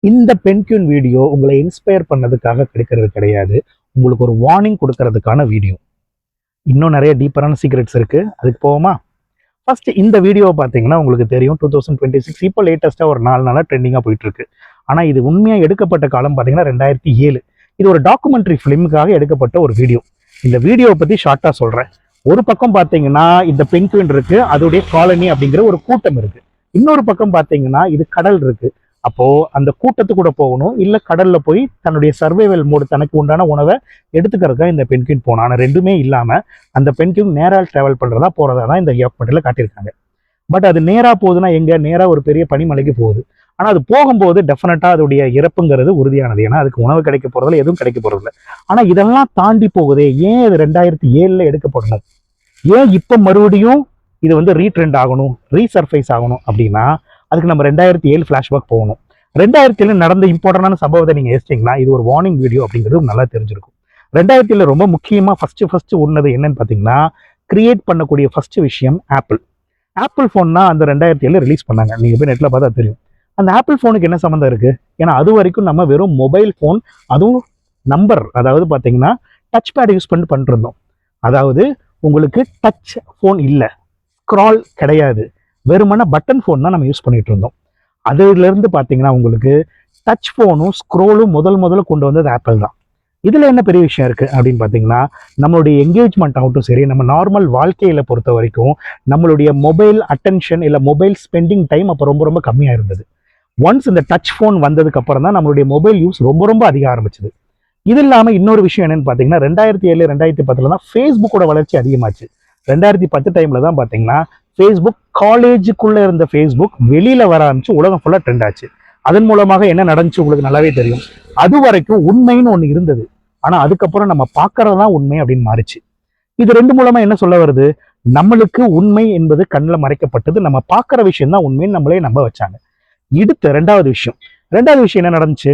இந்த penguin video உங்களை inspire பண்ணதுக்காக கிடைக்கிறது கிடையாது, உங்களுக்கு ஒரு வார்னிங் கொடுக்கறதுக்கான வீடியோ. இன்னும் நிறைய டீப்பரான சீக்ரெட்ஸ் இருக்கு, அதுக்கு போவோமா? ஃபர்ஸ்ட் இந்த வீடியோவை பார்த்தீங்கன்னா உங்களுக்கு தெரியும் 2026 இப்போ லேட்டஸ்ட்டாக ஒரு 4 நாளாக ட்ரெண்டிங்காக போயிட்டு இருக்கு. ஆனால் இது உண்மையாக எடுக்கப்பட்ட காலம் பார்த்தீங்கன்னா 2007. இது ஒரு டாக்குமெண்ட்ரி ஃபிலிமுக்காக எடுக்கப்பட்ட ஒரு வீடியோ. இந்த வீடியோவை பற்றி ஷார்ட்டாக சொல்கிறேன். ஒரு பக்கம் பார்த்தீங்கன்னா இந்த பென்குயின் இருக்கு, அதோடைய காலனி அப்படிங்கிற ஒரு கூட்டம் இருக்கு. இன்னொரு பக்கம் பார்த்தீங்கன்னா இது கடல் இருக்கு. அப்போ அந்த கூட்டத்து கூட போகணும், இல்லை கடல்ல போய் தன்னுடைய சர்வைவல் மோடு தனக்கு உண்டான உணவை எடுத்துக்கிறதுக்காக இந்த பென்குயின் போனோம். ஆனால் ரெண்டுமே இல்லாம அந்த பென்குயின் நேராக டிராவல் பண்றதா போறதா தான் இந்த டாக்குமெண்ட்ல காட்டியிருக்காங்க. பட் அது நேரா போகுதுன்னா எங்க? நேரா ஒரு பெரிய பனிமலைக்கு போகுது. ஆனா அது போகும்போது டெஃபினட்டா அதோடைய இறப்புங்கிறது உறுதியானது. ஏன்னா அதுக்கு உணவு கிடைக்க போறதில்ல, எதுவும் கிடைக்க போறதில்ல. ஆனா இதெல்லாம் தாண்டி போகுதே, ஏன் இது 2007 எடுக்கப்படணும்? ஏன் இப்ப மறுபடியும் இது வந்து ரீட்ரெண்ட் ஆகணும், ரீசர்ஃபைஸ் ஆகணும் அப்படின்னா அதுக்கு நம்ம 2007 ஃபிளாஷ்பேக் போகணும். 2007 நடந்த இம்பார்ட்டன்டான சம்பவத்தை நீங்க யோசிச்சிங்கன்னா இது ஒரு வார்னிங் வீடியோ அப்படிங்கிறது நல்லா தெரிஞ்சிருக்கும். 2007 ரொம்ப முக்கியமா ஃபர்ஸ்ட் ஒன்னது என்னன்னு பாத்தீங்கன்னா, கிரியேட் பண்ணக்கூடிய ஃபர்ஸ்ட் விஷயம் ஆப்பிள் ஃபோன் தான் அந்த 2007 ரிலீஸ் பண்ணாங்க. நீங்க போய் நெட்ல பார்த்தா தெரியும். அந்த ஆப்பிள் ஃபோனுக்கு என்ன சம்மந்தம் இருக்கு? ஏன்னா அது வரைக்கும் நம்ம வெறும் மொபைல் ஃபோன், அதுவும் நம்பர், அதாவது பாத்தீங்கன்னா டச் பேட் யூஸ் பண்ணிட்டு இருந்தோம். அதாவது உங்களுக்கு டச் ஃபோன் இல்லை, ஸ்க்ரால் கிடையாது, வெறுமன பட்டன் ஃபோன் தான் நம்ம யூஸ் பண்ணிட்டு இருந்தோம். அதுலேருந்து பார்த்தீங்கன்னா உங்களுக்கு டச் ஃபோனும் ஸ்க்ரோலும் முதல்ல கொண்டு வந்தது ஆப்பிள் தான். இதில் என்ன பெரிய விஷயம் இருக்குது அப்படின்னு பார்த்தீங்கன்னா, நம்மளுடைய என்கேஜ்மெண்ட் ஆகட்டும் சரி, நம்ம நார்மல் வாழ்க்கையில் பொறுத்த வரைக்கும் நம்மளுடைய மொபைல் அட்டென்ஷன் இல்லை மொபைல் ஸ்பெண்டிங் டைம் அப்போ ரொம்ப கம்மியாக இருந்தது. ஒன்ஸ் இந்த டச் ஃபோன் வந்ததுக்கு அப்புறம் தான் நம்மளுடைய மொபைல் யூஸ் ரொம்ப அதிக ஆரம்பிச்சது. இது இல்லாமல் இன்னொரு விஷயம் என்னன்னு பார்த்தீங்கன்னா 2007 2010 தான் ஃபேஸ்புக்கோட வளர்ச்சி அதிகமாச்சு. 2010 டைமில் தான் பார்த்தீங்கன்னா ஃபேஸ்புக், காலேஜுக்குள்ளே இருந்த ஃபேஸ்புக் வெளியில் வர ஆரம்பிச்சு உலகம் ஃபுல்லாக ட்ரெண்ட் ஆச்சு. அதன் மூலமாக என்ன நடந்துச்சு உங்களுக்கு நல்லாவே தெரியும். அது வரைக்கும் உண்மைன்னு ஒன்று இருந்தது, ஆனால் அதுக்கப்புறம் நம்ம பார்க்கறது தான் உண்மை அப்படின்னு மாறிச்சு. இது ரெண்டு மூலமா என்ன சொல்ல வருது? நம்மளுக்கு உண்மை என்பது கண்ணில் மறைக்கப்பட்டது, நம்ம பார்க்குற விஷயம் தான் உண்மைன்னு நம்மளே நம்ப வச்சாங்க. அடுத்த ரெண்டாவது விஷயம் என்ன நடந்துச்சு?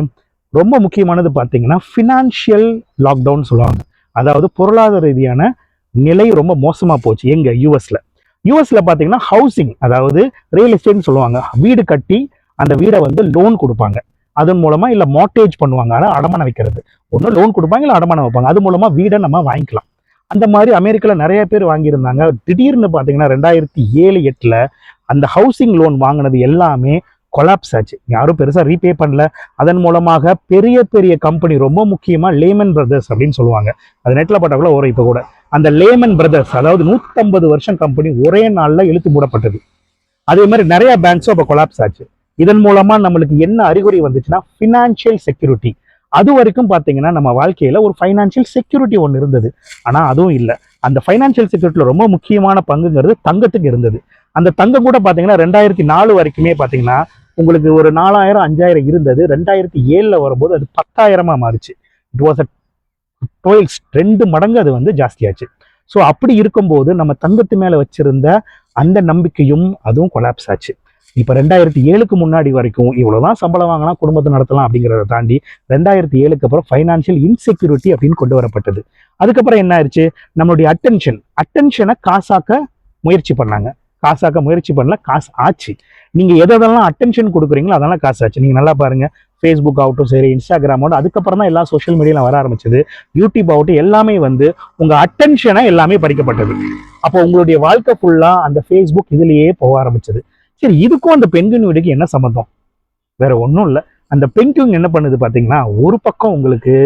ரொம்ப முக்கியமானது பார்த்தீங்கன்னா ஃபினான்ஷியல் லாக்டவுன் சொல்லுவாங்க. அதாவது பொருளாதார ரீதியான நிலை ரொம்ப மோசமாக போச்சு. எங்க? யூஎஸ்ல பார்த்தீங்கன்னா ஹவுசிங், அதாவது ரியல் எஸ்டேட்னு சொல்லுவாங்க. வீடு கட்டி அந்த வீடை வந்து லோன் கொடுப்பாங்க, அதன் மூலமா இல்லை மார்ட்டேஜ் பண்ணுவாங்க, ஆனால் அடமானம் வைக்கிறது. ஒன்று லோன் கொடுப்பாங்க இல்லை அடமானம் வைப்பாங்க, அது மூலமா வீடை நம்ம வாங்கிக்கலாம். அந்த மாதிரி அமெரிக்காவில் நிறைய பேர் வாங்கியிருந்தாங்க. திடீர்னு பார்த்தீங்கன்னா 2007 8 அந்த ஹவுசிங் லோன் வாங்கினது எல்லாமே கொலாப்ஸ் ஆச்சு. யாரும் பெருசாக ரீபே பண்ணல. அதன் மூலமாக பெரிய கம்பெனி, ரொம்ப முக்கியமாக லேமன் பிரதர்ஸ் அப்படின்னு சொல்லுவாங்க, அது நெட்டில் போட்டால் கூட இப்போ கூட அந்த லேமன் பிரதர்ஸ், அதாவது 150 வருஷம் கம்பெனி ஒரே நாளில் இழுத்து மூடப்பட்டது. அதே மாதிரி நிறைய பேங்க்ஸும் அப்போ கொலாப்ஸ் ஆச்சு. இதன் மூலமா நம்மளுக்கு என்ன அறிகுறி வந்துச்சுன்னா ஃபினான்ஷியல் செக்யூரிட்டி. அது வரைக்கும் பார்த்தீங்கன்னா நம்ம வாழ்க்கையில ஒரு ஃபைனான்ஷியல் செக்யூரிட்டி ஒன்று இருந்தது, ஆனால் அதுவும் இல்லை. அந்த ஃபைனான்ஷியல் செக்யூரிட்டியில் ரொம்ப முக்கியமான பங்குங்கிறது தங்கத்துக்கு இருந்தது. அந்த தங்கம் கூட பார்த்தீங்கன்னா 2004 வரைக்குமே பார்த்தீங்கன்னா உங்களுக்கு ஒரு 4000 5000 இருந்தது. 2007 வரும்போது அது 10,000 மாறிச்சு. இட் வாஸ் அ 2 மடங்கு அது வந்து ஜாஸ்தியாச்சு. ஸோ அப்படி இருக்கும்போது நம்ம தங்கத்து மேலே வச்சிருந்த அந்த நம்பிக்கையும் அதுவும் கொலாப்ஸ் ஆச்சு. இப்போ 2007க்கு முன்னாடி வரைக்கும் இவ்வளோதான் சம்பளம் வாங்கினா குடும்பத்தை நடத்தலாம் அப்படிங்கிறத தாண்டி 2007க்கு அப்புறம் ஃபைனான்ஷியல் இன்செக்யூரிட்டி அப்படின்னு கொண்டு வரப்பட்டது. அதுக்கப்புறம் என்ன ஆயிடுச்சு? நம்மளுடைய அட்டென்ஷனை காசாக்க முயற்சி பண்ணல, காசு ஆச்சு. நீங்க எதெல்லாம் அட்டென்ஷன் கொடுக்குறீங்களோ அதெல்லாம் காசு ஆச்சு. நீங்க நல்லா பாருங்க, ஃபேஸ்புக் ஆகட்டும் சரி, இன்ஸ்டாகிராம் ஆகட்டும், அதுக்கப்புறம் தான் எல்லா சோஷியல் மீடியாவில் வர ஆரம்பிச்சது. யூடியூப் ஆகட்டும், எல்லாமே வந்து உங்க அட்டென்ஷனை எல்லாமே பறிக்கப்பட்டது. அப்போ உங்களுடைய வாழ்க்கை ஃபுல்லா அந்த ஃபேஸ்புக் இதுலயே போக ஆரம்பிச்சது. சரி, இதுக்கும் அந்த பென்குயின் வீடுக்கு என்ன சம்பந்தம்? வேற ஒன்றும் இல்லை. அந்த பென்குயின் என்ன பண்ணுது பார்த்தீங்கன்னா, ஒரு பக்கம் உங்களுக்கு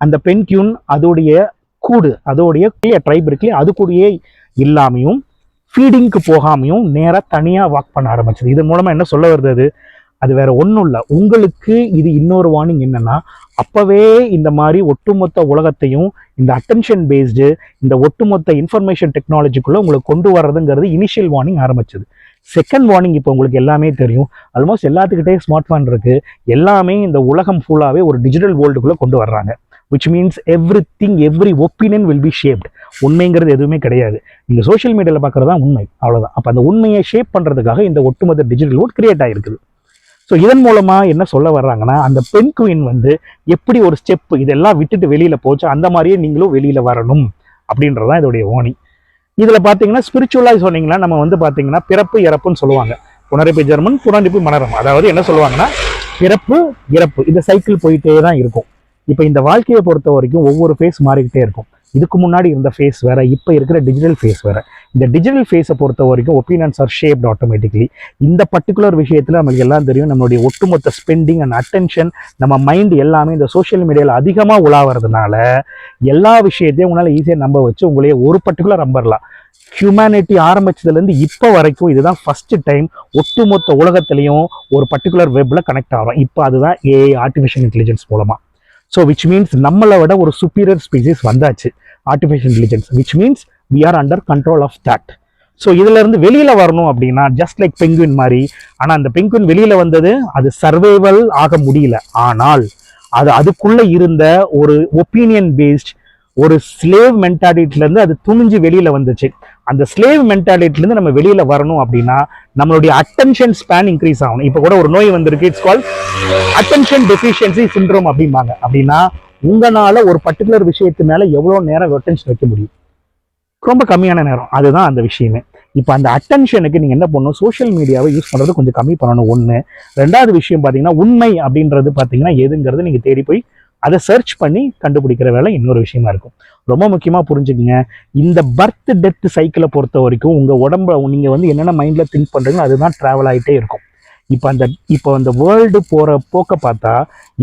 அந்த பென்குயின் அதோடைய கூடு, அதோடைய ட்ரைப் இருக்குல்லையே, அது கூடயே இல்லாமையும் ஃபீடிங்க்கு போகாமையும் நேராக தனியாக வாக் பண்ண ஆரம்பிச்சது. இதன் மூலமா என்ன சொல்ல வருது? அது வேற ஒன்றும் இல்லை. உங்களுக்கு இது இன்னொரு வார்னிங் என்னன்னா, அப்பவே இந்த மாதிரி ஒட்டுமொத்த உலகத்தையும் இந்த அட்டென்ஷன் பேஸ்டு, இந்த ஒட்டுமொத்த இன்ஃபர்மேஷன் டெக்னாலஜிக்குள்ள உங்களுக்கு கொண்டு வர்றதுங்கிறது இனிஷியல் வார்னிங் ஆரம்பிச்சது. செகண்ட் வார்னிங் இப்போ உங்களுக்கு எல்லாமே தெரியும். ஆல்மோஸ்ட் எல்லாத்துக்கிட்டே ஸ்மார்ட் ஃபோன் இருக்கு. எல்லாமே இந்த உலகம் ஃபுல்லாவே ஒரு டிஜிட்டல் வேர்ல்டுக்குள்ள கொண்டு வர்றாங்க. which means everything, every opinion will be shaped. உண்மைங்கிறது எதுவுமே கிடையாது. நீங்கள் சோஷியல் மீடியாவில் பார்க்குறது தான் உண்மை, அவ்வளோதான். அப்போ அந்த உண்மையை ஷேப் பண்ணுறதுக்காக இந்த ஒட்டுமொத்த டிஜிட்டல் வேர்ல்ட் கிரியேட் ஆகிருக்குது. ஸோ இதன் மூலமாக என்ன சொல்ல வர்றாங்கன்னா, அந்த பென்குயின் வந்து எப்படி ஒரு ஸ்டெப் இதெல்லாம் விட்டுட்டு வெளியில் போச்சு, அந்த மாதிரியே நீங்களும் வெளியில் வரணும் அப்படின்றதான் இதோடைய வார்னிங். இதில் பார்த்தீங்கன்னா ஸ்பிரிச்சுவலாக சொன்னீங்கன்னா நம்ம வந்து பார்த்தீங்கன்னா பிறப்பு இறப்புன்னு சொல்லுவாங்க. புனரிப்பு ஜெர்மன், புனரிப்பு மனரம். அதாவது என்ன சொல்லுவாங்கன்னா, பிறப்பு இறப்பு இந்த சைக்கிள் போயிட்டே தான் இருக்கும். இப்போ இந்த வாழ்க்கையை பொறுத்த வரைக்கும் ஒவ்வொரு ஃபேஸ் மாறிக்கிட்டே இருக்கும். இதுக்கு முன்னாடி இருந்த ஃபேஸ் வேற, இப்போ இருக்கிற டிஜிட்டல் ஃபேஸ் வேற. இந்த டிஜிட்டல் ஃபேஸை பொறுத்த வரைக்கும் ஒப்பீனியன்ஸ் ஆர் ஷேப்ட் ஆட்டோமேட்டிக்லி. இந்த பர்டிகுலர் விஷயத்தில் நமக்கு எல்லாம் தெரியும், நம்மளுடைய ஒட்டுமொத்த ஸ்பெண்டிங் அண்ட் அட்டென்ஷன், நம்ம மைண்ட் எல்லாமே இந்த சோஷியல் மீடியாவில் அதிகமாக உலாவறதுனால எல்லா விஷயத்தையும் உங்களால் ஈஸியாக நம்ப வச்சு உங்களையே ஒரு பர்டிகுலர் நம்பர்லாம். ஹியூமனிட்டி ஆரம்பிச்சதுலேருந்து இப்போ வரைக்கும் இதுதான் ஃபர்ஸ்ட் டைம் ஒட்டுமொத்த உலகத்திலையும் ஒரு பர்டிகுலர் வெப்பில் கனெக்ட் ஆகிறோம். இப்போ அதுதான் ஏஐ, ஆர்டிஃபிஷியல் இன்டெலிஜென்ஸ் மூலமாக. ஸோ விச் மீன்ஸ் நம்மளை விட ஒரு சுப்பீரியர் ஸ்பீசிஸ் வந்தாச்சு artificial intelligence, which means we are under control of that. So இதுலேருந்து வெளியில் வரணும் அப்படின்னா ஜஸ்ட் லைக் பெங்குவின் மாதிரி. ஆனால் அந்த பெங்குவின் வெளியில் வந்தது அது சர்வைவல் ஆக முடியல. ஆனால் அதுக்குள்ளே இருந்த ஒரு ஒப்பீனியன் பேஸ்ட் ஒரு ஸ்லேவ் மென்டாலிட்டிலேருந்து அது துணிஞ்சு வெளியில் வந்துச்சு. அந்த ஸ்லேவ் மென்டாலிட்டிலேருந்து நம்ம வெளியில் வரணும் அப்படின்னா நம்மளுடைய அட்டென்ஷன் ஸ்பேன் இன்க்ரீஸ் ஆகணும். இப்போ கூட ஒரு நோய் வந்திருக்கு, it's call attention deficiency syndrome அப்படிம்பாங்க. அப்படின்னா உங்களால் ஒரு பர்டிகுலர் விஷயத்து மேலே எவ்வளோ நேரம் அட்டென்ஷன் வைக்க முடியும்? ரொம்ப கம்மியான நேரம். அதுதான் அந்த விஷயமே. இப்போ அந்த அட்டென்ஷனுக்கு நீங்கள் என்ன பண்ணணும், சோஷியல் மீடியாவை யூஸ் பண்ணுறது கொஞ்சம் கம்மி பண்ணணும். ஒன்று. ரெண்டாவது விஷயம் பார்த்தீங்கன்னா உண்மை அப்படின்றது பார்த்தீங்கன்னா எதுங்கிறது நீங்கள் தேடி போய் அதை சர்ச் பண்ணி கண்டுபிடிக்கிற வேலை இன்னொரு விஷயமா இருக்கும். ரொம்ப முக்கியமாக புரிஞ்சுக்குங்க, இந்த பர்த் டெத் சைக்கிளை பொறுத்த வரைக்கும் உங்கள் உடம்புல நீங்கள் வந்து என்னென்ன மைண்டில் திங்க் பண்ணுறீங்களோ அதுதான் ட்ராவல் ஆகிட்டே இருக்கும். இப்போ அந்த வேர்ல்டு போகிற போக்க பார்த்தா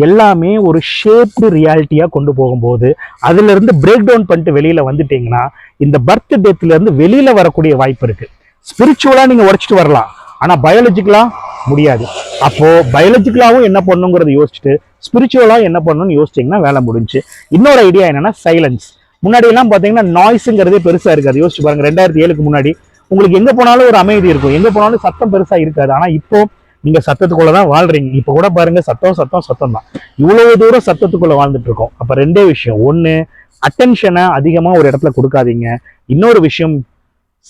எல்லாமே ஒரு ஷேப்டு ரியாலிட்டியாக கொண்டு போகும்போது அதிலிருந்து பிரேக் டவுன் பண்ணிட்டு வெளியில் வந்துட்டீங்கன்னா இந்த பர்த் டெத்லேருந்து வெளியில் வரக்கூடிய வாய்ப்பு இருக்குது. ஸ்பிரிச்சுவலாக நீங்கள் உடைச்சிட்டு வரலாம், ஆனால் பயாலஜிக்கலாக முடியாது. அப்போது பயாலஜிக்கலாகவும் என்ன பண்ணுங்கிறத யோசிச்சுட்டு ஸ்பிரிச்சுவலாக என்ன பண்ணணும்னு யோசிச்சிங்கன்னா வேலை முடிஞ்சு. இன்னொரு ஐடியா என்னென்னா சைலன்ஸ். முன்னாடியெல்லாம் பார்த்தீங்கன்னா நாய்ஸுங்கிறதே பெருசாக இருக்காது. யோசிச்சு பாருங்க, 2007க்கு முன்னாடி உங்களுக்கு எங்கே போனாலும் ஒரு அமைதி இருக்கும், எங்கே போனாலும் சத்தம் பெருசாக இருக்காது. ஆனால் இப்போ நீங்கள் சத்தத்துக்குள்ளே தான் வாழ்றீங்க. இப்போ கூட பாருங்க, சத்தம் தான். இவ்வளவு தூரம் சத்தத்துக்குள்ளே வாழ்ந்துட்டு இருக்கோம். அப்போ ரெண்டே விஷயம், ஒன்று அட்டென்ஷனை அதிகமாக ஒரு இடத்துல கொடுக்காதீங்க, இன்னொரு விஷயம்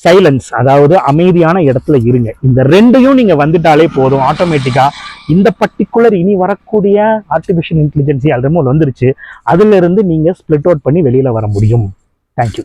சைலன்ஸ், அதாவது அமைதியான இடத்துல இருங்க. இந்த ரெண்டையும் நீங்க வந்துட்டாலே போதும், ஆட்டோமேட்டிக்கா இந்த பர்டிகுலர் இனி வரக்கூடிய ஆர்டிஃபிஷியல் இன்டெலிஜென்சி ஆல்ரெடி வந்துருச்சு, அதுல இருந்து நீங்க ஸ்பிளிட் அவுட் பண்ணி வெளியில வர முடியும். தேங்க்யூ.